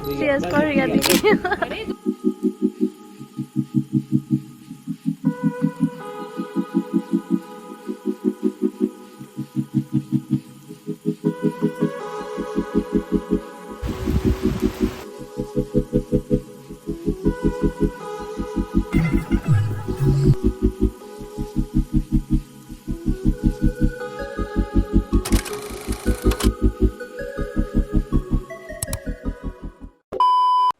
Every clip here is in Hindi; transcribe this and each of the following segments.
Cheers for Riya Didi.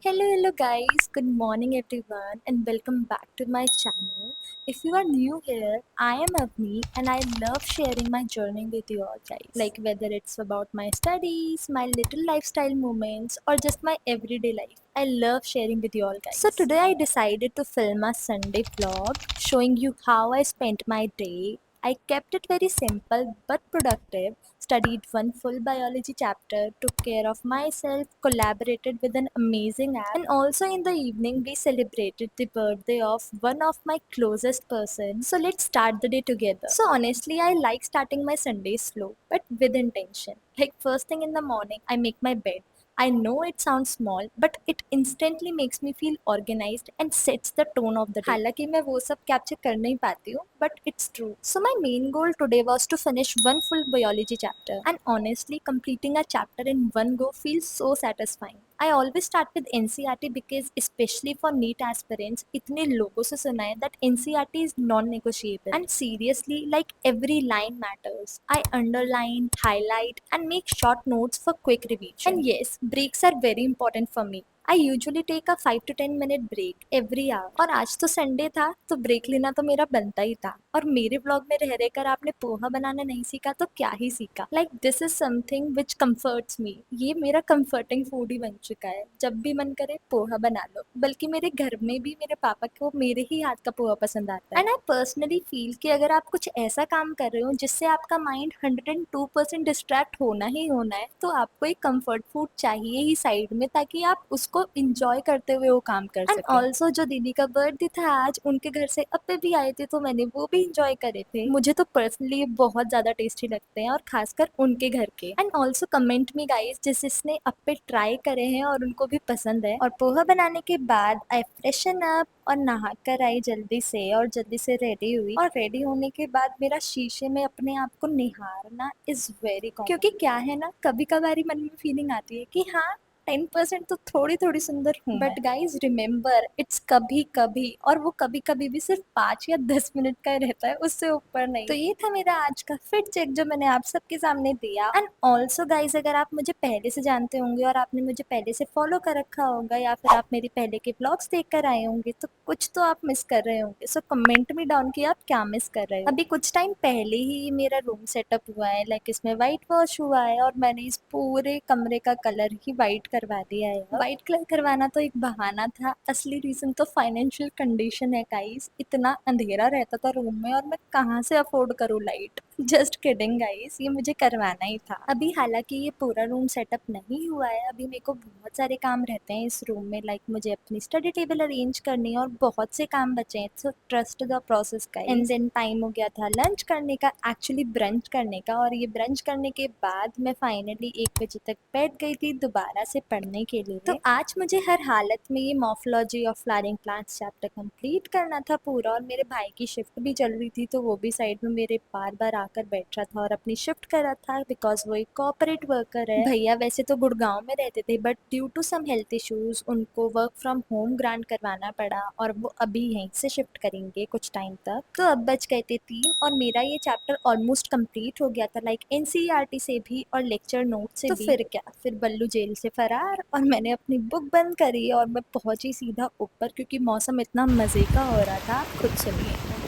Hello guys, good morning everyone, and welcome back to my channel. If you are new here, I am Avni and I love sharing my journey with you all guys. Like whether it's about my studies, my little lifestyle moments, or just my everyday life. I love sharing with you all guys. So today I decided to film a Sunday vlog showing you how I spent my day. I kept it very simple but productive, studied one full biology chapter, took care of myself, collaborated with an amazing app, and also in the evening we celebrated the birthday of one of my closest persons. So let's start the day together. So honestly, I like starting my Sunday slow, but with intention. Like first thing in the morning, I make my bed. I know it sounds small, but it instantly makes me feel organized and sets the tone of the day. हालांकि मैं वो सब कैप्चर कर नहीं पाती हूँ, but it's true. So my main goal today was to finish one full biology chapter, and honestly, completing a chapter in one go feels so satisfying. I always start with NCRT because especially for NEET aspirants, इतने लोगों से सुना है that NCRT is non-negotiable. And seriously, like every line matters. I underline, highlight, and make short notes for quick revision. And yes, breaks are very important for me. I usually take a 5 to 10 minute break every hour. और आज तो संडे था तो ब्रेक लेना तो मेरा बनता ही था. और मेरे ब्लॉग में रह रहकर आपने पोहा बनाना नहीं सीखा तो क्या ही सीखा. Like this is something which comforts me. ये मेरा कंफर्टिंग फूड ही बन चुका है. जब भी मन करे पोहा बना लो. बल्कि मेरे घर में भी मेरे पापा को मेरे ही हाथ का पोहा पसंद आता है. एंड आई पर्सनली फील कि अगर आप कुछ ऐसा काम कर रहे हो जिससे आपका माइंड 102% डिस्ट्रैक्ट होना ही होना है तो आपको एक कंफर्ट फूड चाहिए ही साइड में ताकि आप उसको इंजॉय करते हुए वो काम कर सकें. एंड ऑल्सो जो दीदी का बर्थडे था आज, उनके घर से अप्पे भी आए थे तो मैंने वो भी इंजॉय करे थे. मुझे तो पर्सनली बहुत ज्यादा टेस्टी लगते हैं और खासकर उनके घर के. एंड ऑल्सो कमेंट में गाइस जिसने अप्पे ट्राई करे हैं और उनको भी पसंद है. और पोहा बनाने के बाद आई फ्रेशन अप और नहा कर आई जल्दी से और जल्दी से रेडी हुई. और रेडी होने के बाद मेरा शीशे में अपने आप को निहारना इज वेरी कॉमन. क्योंकि क्या है ना, कभी कभार मन में फीलिंग आती है कि हाँ 10% तो थोड़ी थोड़ी सुंदर हूँ. बट गाइज रिमेम्बर, इट्स कभी कभी, और वो कभी कभी भी सिर्फ 5 या 10 मिनट का ही रहता है, उससे ऊपर नहीं. तो ये था मेरा आज का फिट चेक जो मैंने आप सबके सामने दिया. एंड ऑल्सो गाइज अगर आप मुझे पहले से जानते होंगे और आपने मुझे पहले से फॉलो कर रखा होगा या फिर आप मेरे पहले के ब्लॉग्स देख कर आए होंगे तो कुछ तो आप मिस कर रहे होंगे. सो कमेंट में डाउन कि आप क्या मिस कर रहे हो. अभी कुछ टाइम पहले ही मेरा रूम सेटअप हुआ है. लाइक इसमें व्हाइट वॉश हुआ है और मैंने इस पूरे कमरे का कलर ही व्हाइट करवा दिया है. व्हाइट कलर करवाना तो एक बहाना था, असली रीजन तो फाइनेंशियल कंडीशन है गाइस. इतना अंधेरा रहता था रूम में और मैं कहाँ से अफोर्ड करूँ लाइट. जस्ट किडिंग गाइस, ये मुझे करवाना ही था. अभी हालांकि ये पूरा रूम सेटअप नहीं हुआ है. अभी मेरे को बहुत सारे काम रहते हैं इस रूम में. लाइक मुझे अपनी स्टडी टेबल अरेंज करनी है और बहुत से काम बचे हैं. So trust the process guys. And then time हो गया था लंच करने का, एक्चुअली ब्रंच करने का. और ये ब्रंच करने के बाद मैं फाइनली 1 बजे तक बैठ गई थी दोबारा से पढ़ने के लिए. तो आज मुझे हर हालत में ये morphology of flowering plants chapter complete करना था पूरा. और मेरे भाई की शिफ्ट भी चल रही थी तो वो भी साइड में मेरे बार बार आकर बैठ रहा था और अपनी शिफ्ट कर रहा था बिकॉज वो एक कॉर्पोरेट वर्कर है. भैया वैसे तो गुड़गांव में रहते थे but due to some health issues उनको वर्क फ्रॉम होम ग्रांट करवाना पड़ा और वो अभी यहीं से शिफ्ट करेंगे कुछ टाइम तक. तो अब बच गए थे 3 और मेरा ये चैप्टर ऑलमोस्ट कंप्लीट हो गया था. लाइक एनसीईआरटी से भी और लेक्चर नोट से तो भी. फिर क्या, फिर बल्लू जेल से फरार और मैंने अपनी बुक बंद करी और मैं पहुंची सीधा ऊपर क्योंकि मौसम इतना मजे का हो रहा था. आप खुद सुनिए.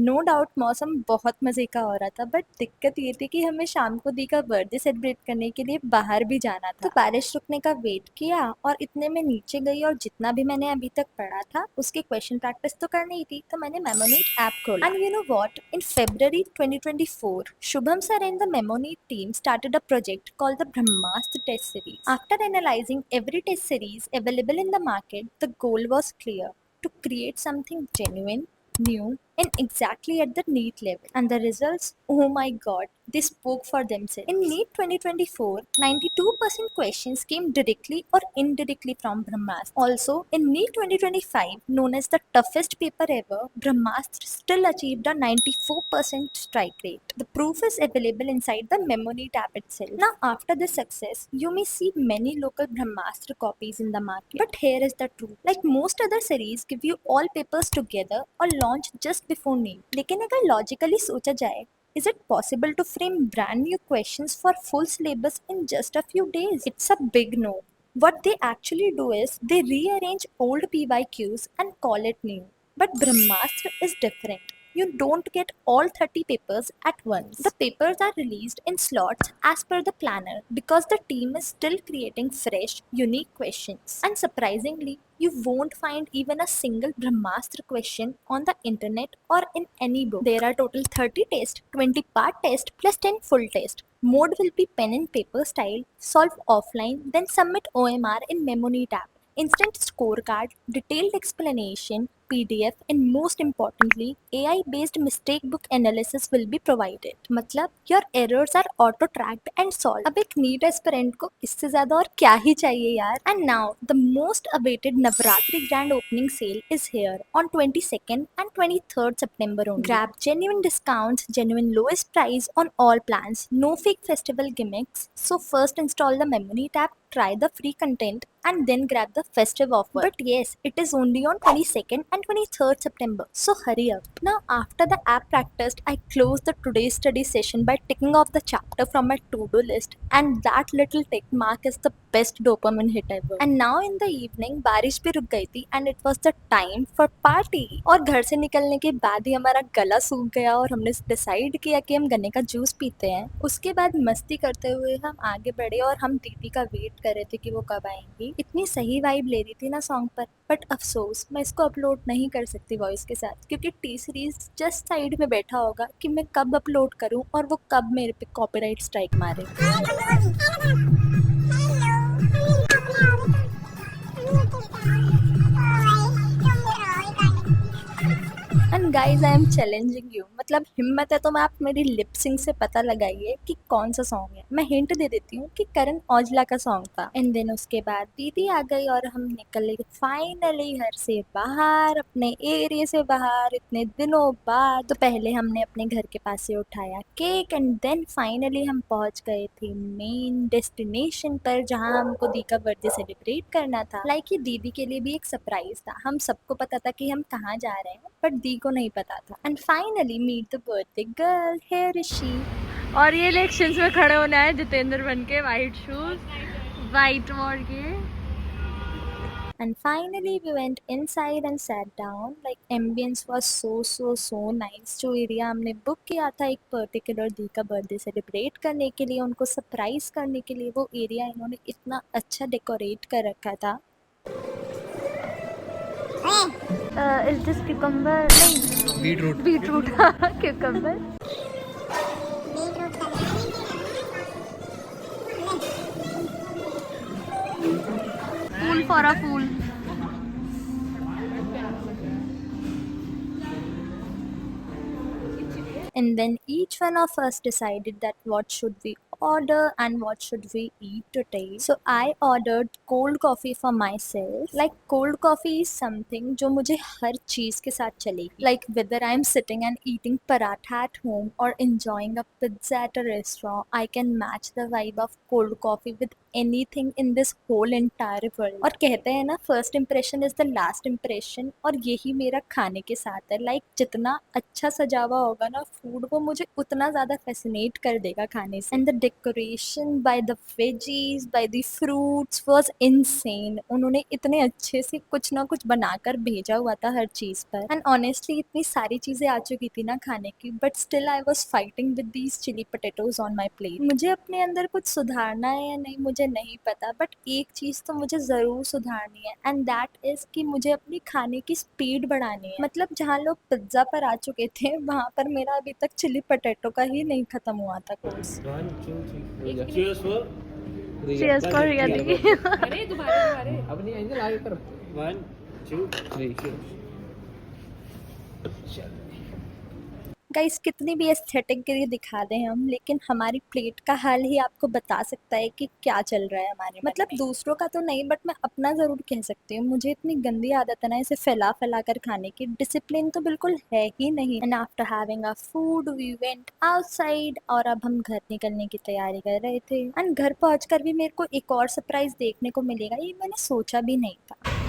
नो डाउट मौसम बहुत मजे का हो रहा था, बट दिक्कत ये थी कि हमें शाम को दी का बर्थडे सेलिब्रेट करने के लिए बाहर भी जाना था। तो बारिश रुकने का वेट किया और इतने में नीचे गई और जितना भी मैंने अभी तक पढ़ा था उसकी क्वेश्चन प्रैक्टिस तो करनी ही थी, तो मैंने मेमोनीट ऐप खोला। And you know what, in February 2024 Shubham sir and the Memonit team started a project called the Brahmastra Test Series. After analyzing every test series available in the market, the goal was clear: to create something genuine, new, and exactly at the NEET level. And the results, oh my god, they spoke for themselves. In NEET 2024, 92% questions came directly or indirectly from Brahmastra. Also, in NEET 2025, known as the toughest paper ever, Brahmastra still achieved a 94% strike rate. The proof is available inside the Memoneet app itself. Now, after this success, you may see many local Brahmastra copies in the market. But here is the truth. Like most other series, give you all papers together or launch just before NEET. लेकिन अगर logically सोचा जाए, is it possible to frame brand new questions for full syllabus in just a few days? It's a big no. What they actually do is they rearrange old PYQs and call it new. But Brahmastra is different. You don't get all 30 papers at once. The papers are released in slots as per the planner because the team is still creating fresh, unique questions. And surprisingly, you won't find even a single Brahmastra question on the internet or in any book. There are total 30 tests, 20 part test plus 10 full test. Mode will be pen and paper style, solve offline, then submit OMR in Memoneet app. Instant scorecard, detailed explanation, PDF, and most importantly, AI-based mistake book analysis will be provided. मतलब your errors are auto-tracked and solved. अब एक नीट एस्पिरेंट को इससे ज्यादा और क्या ही चाहिए यार? And now the most awaited Navratri grand opening sale is here on 22nd and 23rd September only. Grab genuine discounts, genuine lowest price on all plans, no fake festival gimmicks. So first install the Memoneet app, try the free content, and then grab the festive offer. But yes, it is only on 22nd and 23rd September. So hurry up. Now after the app practiced, I closed the today's study session by ticking off the chapter from my to-do list, and that little tick mark is the best dopamine hit ever. And now in the evening बारिश भी रुक गई थी and it was the time for party. और घर से निकलने के बाद ही हमारा गला सूख गया और हमने डिसाइड किया कि हम गन्ने का जूस पीते हैं। उसके बाद मस्ती करते हुए हम आगे बढ़े और हम दीदी का वेट कर रहे थे कि वो कब आएंगी। इतनी सही वाइब ले रही थी ना सॉन्ग पर, बट अफसोस मैं इसको अपलोड नहीं कर सकती वॉइस के साथ, क्योंकि टी सीरीज जस्ट साइड में बैठा होगा कि मैं कब अपलोड करूं और वो कब मेरे पे कॉपीराइट स्ट्राइक मारे। And guys I am challenging you, मतलब हिम्मत है तो मैं आप मेरी लिपसिंग से पता लगाइए कि कौन सा सॉन्ग है। मैं हिंट दे देती हूँ कि करण औजला का सॉन्ग था। एंड देन उसके बाद दीदी आ गई और हम निकले फाइनली घर से बाहर, अपने एरिया से बाहर इतने दिनों बाद। तो पहले हमने अपने घर के पास से उठाया केक एंड देन फाइनली हम पहुंच गए थे मेन डेस्टिनेशन पर, जहाँ हमको दी का बर्थडे सेलिब्रेट करना था। लाइक ये दीदी के लिए भी एक सरप्राइज था। हम सबको पता था कि हम कहाँ जा रहे हैं, बट दी को नहीं पता था। And finally meet the birthday girl, here is she. और ये इलेक्शंस में खड़े होना है जितेंद्र बन के, वाइट शूज वाइट मोड़ के। And finally we went inside and sat down. Like ambience was so nice. जो एरिया हमने बुक किया था एक पर्टिकुलर दी का बर्थडे सेलिब्रेट करने के लिए, उनको सरप्राइज करने के लिए, वो एरिया इन्होंने इतना अच्छा डेकोरेट कर रखा था। Is this cucumber? नहीं, beetroot. Beetroot cucumber. Fool for a fool. And then each one of us decided that what should we order and what should we eat today. So I ordered cold coffee for myself. Like cold coffee is something जो मुझे हर चीज के साथ चलेगी. Like whether I'm sitting and eating paratha at home or enjoying a pizza at a restaurant, I can match the vibe of cold coffee with anything in this whole entire world. और कहते हैं ना, first impression is the last impression, और यही मेरा खाने के साथ है. लाइक जितना अच्छा सजा हुआ होगा ना फूड, वो मुझे उतना ज्यादा फैसिनेट कर देगा खाने से. And the decoration by the veggies, by the fruits was insane. उन्होंने इतने अच्छे से कुछ ना कुछ बनाकर भेजा हुआ था हर चीज पर. एंड ऑनेस्टली इतनी सारी चीजें आ चुकी थी ना खाने की, but still I was fighting with these chilli potatoes on my plate. मुझे अपने अंदर कुछ सुधारना है या नहीं मुझे नहीं पता, बट एक चीज तो मुझे जरूर सुधारनी है, एंड दैट इज कि मुझे अपनी खाने की स्पीड बढ़ानी है. मतलब जहाँ लोग पिज्जा पर आ चुके थे, वहां पर मेरा अभी तक चिली पोटैटो का ही नहीं खत्म हुआ था course. One, two, three, four. Cheers for Cheers for Riya दी. अरे दोबारा अब नहीं आएंगे आगे कर. 1, 2, 3. चल. गाइस कितनी भी एस्थेटिक गिरी दिखा दें हम, लेकिन हमारी प्लेट का हाल ही आपको बता सकता है कि क्या चल रहा है हमारे. मतलब दूसरों का तो नहीं, बट मैं अपना जरूर कह सकती हूँ. मुझे इतनी गंदी आदत है ना इसे फैला फैला कर खाने की. डिसिप्लिन तो बिल्कुल है ही नहीं. And after having a food we went outside, और अब हम घर निकलने की तैयारी कर रहे थे. एंड घर पहुंचकर भी मेरे को एक और सरप्राइज देखने को मिलेगा, ये मैंने सोचा भी नहीं था.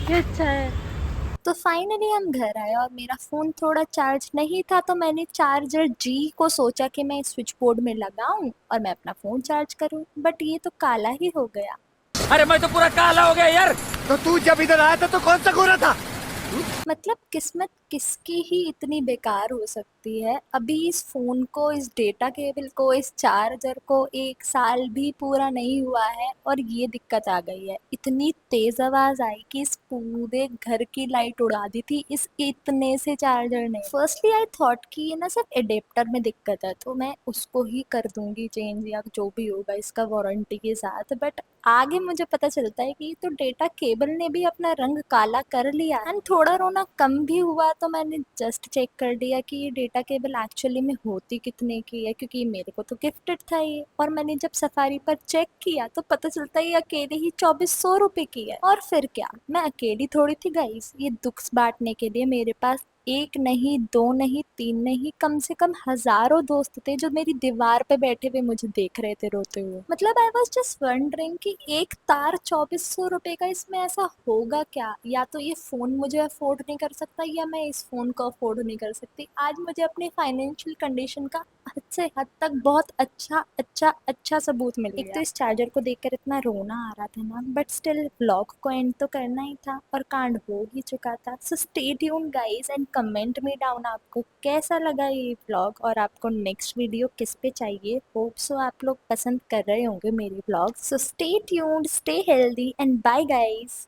ये अच्छा है. तो फाइनली हम घर आए, और मेरा फोन थोड़ा चार्ज नहीं था, तो मैंने चार्जर जी को सोचा कि मैं स्विच बोर्ड में लगाऊं और मैं अपना फोन चार्ज करूं, बट ये तो काला ही हो गया. अरे मैं तो पूरा काला हो गया यार. तो तू जब इधर आया था तो कौन सा गोरा था? मतलब किस्मत किसकी ही इतनी बेकार हो सकती है. अभी इस फोन को, इस डेटा केबल को, इस चार्जर को 1 साल भी पूरा नहीं हुआ है, और ये दिक्कत आ गई है. इतनी तेज आवाज आई कि इस पूरे घर की लाइट उड़ा दी थी इस इतने से चार्जर ने. फर्स्टली आई थॉट कि ये ना सिर्फ एडेप्टर में दिक्कत है, तो मैं उसको ही कर दूंगी चेंज या जो भी होगा इसका वारंटी के साथ. बट आगे मुझे पता चलता है कि ये तो डेटा केबल ने भी अपना रंग काला कर लिया. एंड थोड़ा रोना कम भी हुआ, तो मैंने जस्ट चेक कर दिया कि ये डेटा केबल एक्चुअली में होती कितने की है, क्योंकि मेरे को तो गिफ्टेड था ये. और मैंने जब सफारी पर चेक किया तो पता चलता है ये अकेले ही 2400 रुपए की है. और फिर क्या, मैं अकेली थोड़ी थी गाइस. ये दुख बांटने के लिए मेरे पास एक नहीं, दो नहीं, तीन नहीं, कम से कम हजारों दोस्त थे जो मेरी दीवार पे बैठे हुए मुझे देख रहे थे रोते हुए. मतलब आई वॉज जस्ट वंडरिंग कि एक तार 2400 रुपए का, इसमें ऐसा होगा क्या. या तो ये फोन मुझे अफोर्ड नहीं कर सकता, या मैं इस फोन को अफोर्ड नहीं कर सकती. आज मुझे अपने फाइनेंशियल कंडीशन का हद से हद तक बहुत अच्छा अच्छा अच्छा सबूत मिल गया. एक तो इस चार्जर को देखकर इतना रोना आ रहा था ना, बट स्टिल व्लॉग को एंड तो करना ही था, और कांड हो ही चुका था. सो stay tuned guys, and comment में डाउन आपको कैसा लगा ये व्लॉग, और आपको नेक्स्ट वीडियो किस पे चाहिए. होप सो आप लोग पसंद कर रहे होंगे मेरे vlog. So stay tuned, stay healthy, and bye guys.